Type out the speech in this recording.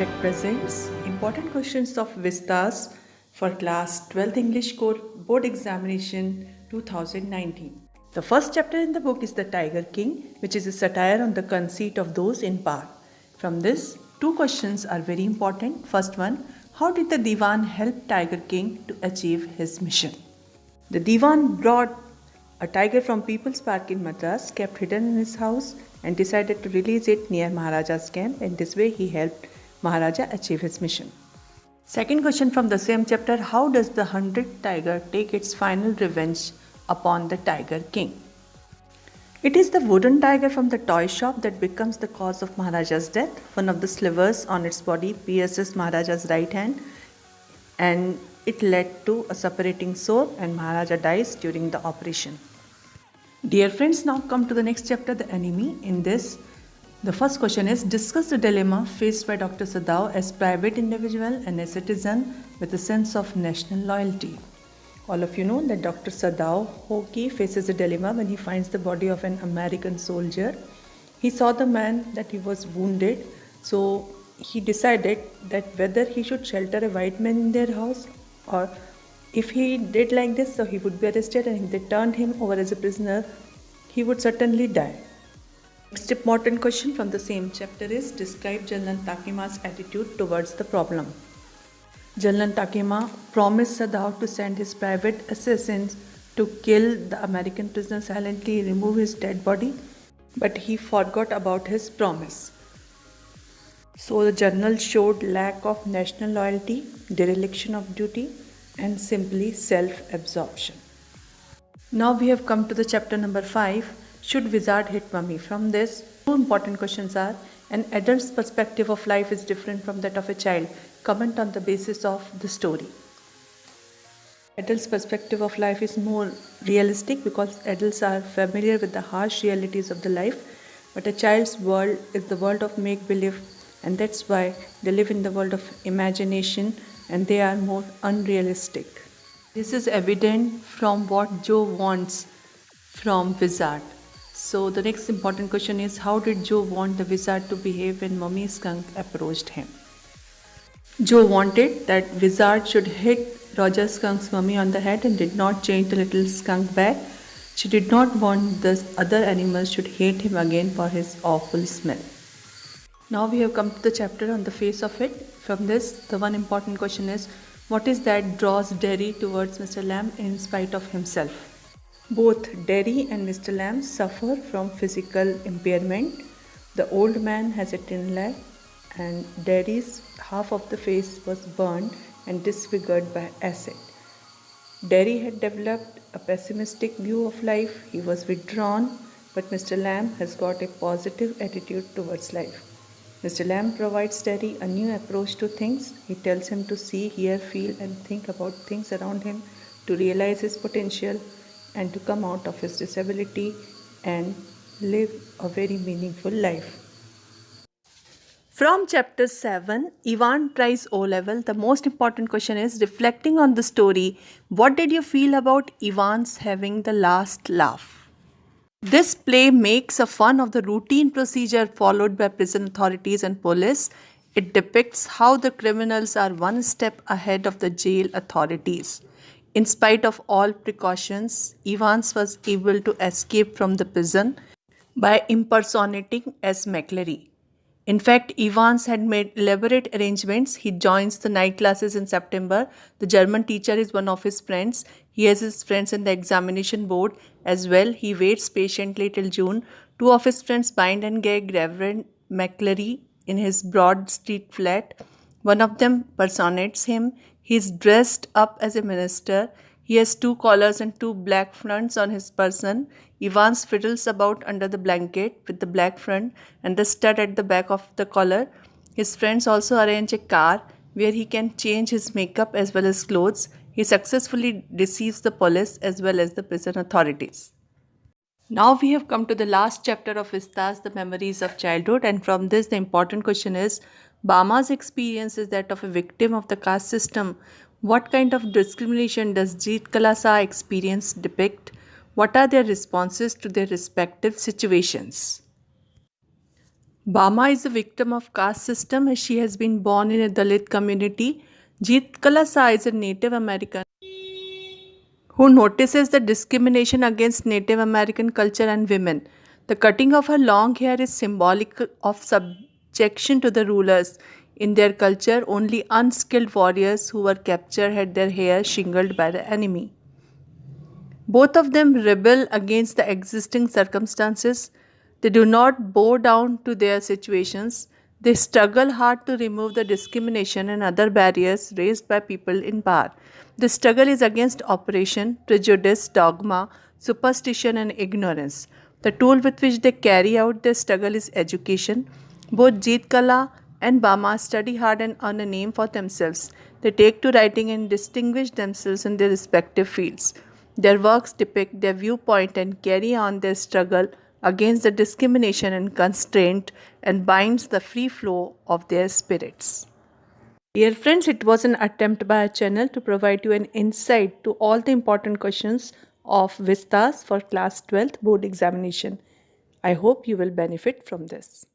Tech presents important questions of Vistas for class 12th English Core Board Examination 2019. The first chapter in the book is The Tiger King, which is a satire on the conceit of those in power. From this, two questions are very important. First one, how did the Diwan help Tiger King to achieve his mission? The Diwan brought a tiger from People's Park in Madras, kept hidden in his house, and decided to release it near Maharaja's camp. In this way, he helped Maharaja achieve his mission. Second question from the same chapter, how does the 100th tiger take its final revenge upon the Tiger King? It is the wooden tiger from the toy shop that becomes the cause of Maharaja's death. One of the slivers on its body pierces Maharaja's right hand, and it led to a separating sore, and Maharaja dies during the operation. Dear friends, now come to the next chapter, the enemy. In this, the first question is, discuss the dilemma faced by Dr. Sadao as private individual and a citizen with a sense of national loyalty. All of you know that Dr. Sadao Hoki faces a dilemma when he finds the body of an American soldier. He saw the man that he was wounded, so he decided that whether he should shelter a white man in their house, or if he did like this, so he would be arrested, and if they turned him over as a prisoner, he would certainly die. Next important question from the same chapter is, describe General Takima's attitude towards the problem. General Takima promised Sadao to send his private assassins to kill the American prisoner silently, remove his dead body, but he forgot about his promise. So the general showed lack of national loyalty, dereliction of duty, and simply self-absorption. Now we have come to the chapter number 5, should wizard hit mummy? From this, two important questions are, an adult's perspective of life is different from that of a child. Comment on the basis of the story. Adults' perspective of life is more realistic because adults are familiar with the harsh realities of the life, but a child's world is the world of make-believe, and that's why they live in the world of imagination and they are more unrealistic. This is evident from what Joe wants from wizard. So the next important question is, how did Joe want the wizard to behave when Mummy Skunk approached him? Joe wanted that wizard should hit Roger Skunk's mummy on the head and did not change the little skunk back. She did not want the other animals should hate him again for his awful smell. Now we have come to the chapter on the face of it. From this, the one important question is, what is that draws Derry towards Mr. Lamb in spite of himself? Both Derry and Mr. Lamb suffer from physical impairment. The old man has a tin leg, and Derry's half of the face was burned and disfigured by acid. Derry had developed a pessimistic view of life. He was withdrawn, but Mr. Lamb has got a positive attitude towards life. Mr. Lamb provides Derry a new approach to things. He tells him to see, hear, feel, and think about things around him, to realize his potential and to come out of his disability and live a very meaningful life. From chapter 7, Ivan tries O-level. The most important question is, reflecting on the story, what did you feel about Ivan's having the last laugh? This play makes a fun of the routine procedure followed by prison authorities and police. It depicts how the criminals are one step ahead of the jail authorities. In spite of all precautions, Evans was able to escape from the prison by impersonating as McCleary. In fact, Evans had made elaborate arrangements. He joins the night classes in September. The German teacher is one of his friends. He has his friends in the examination board as well. He waits patiently till June. Two of his friends bind and gag Reverend McCleary in his Broad Street flat. One of them personates him. He is dressed up as a minister. He has two collars and two black fronts on his person. Evans fiddles about under the blanket with the black front and the stud at the back of the collar. His friends also arrange a car where he can change his makeup as well as clothes. He successfully deceives the police as well as the prison authorities. Now we have come to the last chapter of Vistas, the memories of childhood, and from this the important question is, Bama's experience is that of a victim of the caste system. What kind of discrimination does Jeet Kalasa experience depict? What are their responses to their respective situations? Bama is a victim of caste system as she has been born in a Dalit community. Jeet Kala Sa is a Native American who notices the discrimination against Native American culture and women. The cutting of her long hair is symbolic of subjection to the rulers. In their culture, only unskilled warriors who were captured had their hair shingled by the enemy. Both of them rebel against the existing circumstances. They do not bow down to their situations. They struggle hard to remove the discrimination and other barriers raised by people in power. The struggle is against oppression, prejudice, dogma, superstition, and ignorance. The tool with which they carry out their struggle is education. Both Jeet Kala and Bama study hard and earn a name for themselves. They take to writing and distinguish themselves in their respective fields. Their works depict their viewpoint and carry on their struggle against the discrimination and constraint and binds the free flow of their spirits. Dear friends, it was an attempt by our channel to provide you an insight to all the important questions of Vistas for class 12th board examination. I hope you will benefit from this.